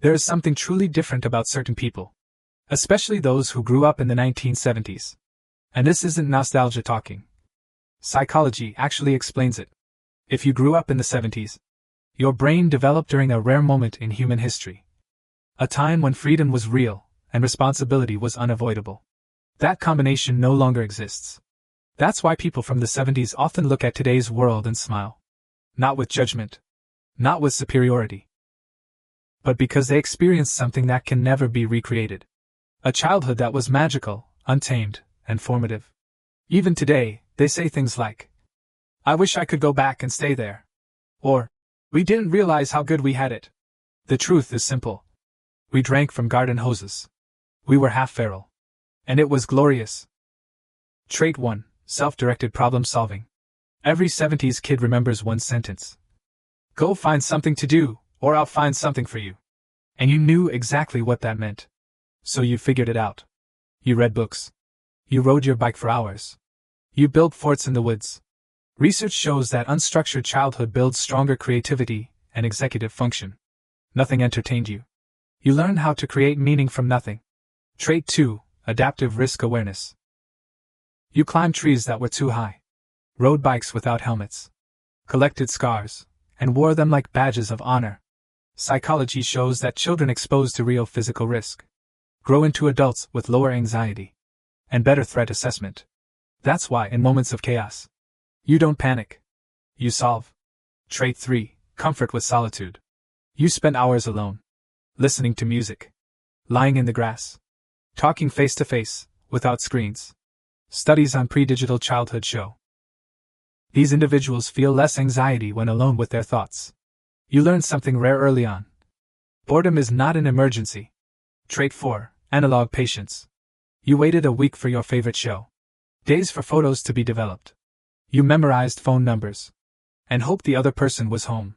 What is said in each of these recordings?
There is something truly different about certain people, especially those who grew up in the 1970s. And this isn't nostalgia talking. Psychology actually explains it. If you grew up in the 70s, your brain developed during a rare moment in human history. A time when freedom was real and responsibility was unavoidable. That combination no longer exists. That's why people from the 70s often look at today's world and smile. Not with judgment. Not with superiority. But because they experienced something that can never be recreated. A childhood that was magical, untamed, and formative. Even today, they say things like, "I wish I could go back and stay there." Or, "We didn't realize how good we had it." The truth is simple. We drank from garden hoses. We were half feral. And it was glorious. Trait 1. Self-directed problem solving. Every 70s kid remembers one sentence. "Go find something to do, or I'll find something for you." And you knew exactly what that meant. So you figured it out. You read books. You rode your bike for hours. You built forts in the woods. Research shows that unstructured childhood builds stronger creativity and executive function. Nothing entertained you. You learned how to create meaning from nothing. Trait 2. Adaptive risk awareness. You climbed trees that were too high. Rode bikes without helmets. Collected scars, and wore them like badges of honor. Psychology shows that children exposed to real physical risk grow into adults with lower anxiety and better threat assessment. That's why in moments of chaos, you don't panic. You solve. Trait 3. Comfort with solitude. You spend hours alone, listening to music, lying in the grass, talking face to face, without screens. Studies on pre-digital childhood show these individuals feel less anxiety when alone with their thoughts. You learn something rare early on. Boredom is not an emergency. Trait 4. Analog patience. You waited a week for your favorite show. Days for photos to be developed. You memorized phone numbers and hoped the other person was home.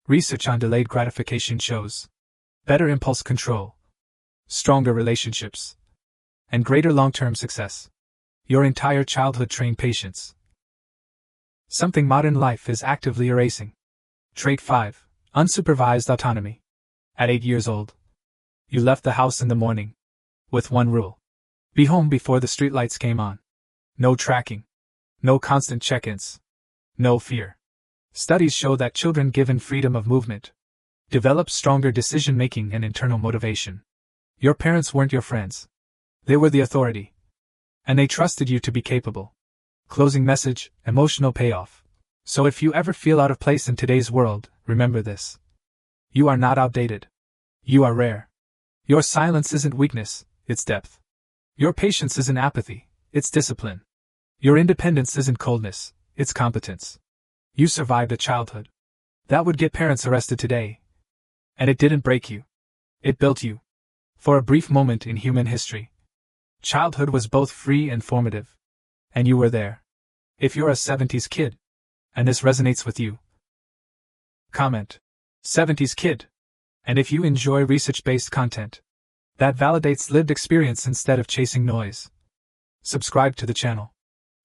Research on delayed gratification shows better impulse control, stronger relationships, and greater long-term success. Your entire childhood trained patience. Something modern life is actively erasing. Trait 5. Unsupervised autonomy. At 8 years old, you left the house in the morning with one rule: be home before the streetlights came on. No tracking. No constant check-ins. No fear. Studies show that children given freedom of movement develop stronger decision-making and internal motivation. Your parents weren't your friends. They were the authority. And they trusted you to be capable. Closing message: emotional payoff. So if you ever feel out of place in today's world, remember this. You are not outdated. You are rare. Your silence isn't weakness, it's depth. Your patience isn't apathy, it's discipline. Your independence isn't coldness, it's competence. You survived a childhood that would get parents arrested today. And it didn't break you. It built you. For a brief moment in human history, childhood was both free and formative. And you were there. If you're a 70s kid, and this resonates with you, comment 70s kid. And if you enjoy research-based content that validates lived experience instead of chasing noise, subscribe to the channel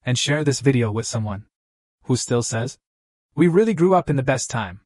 and share this video with someone who still says, "We really grew up in the best time."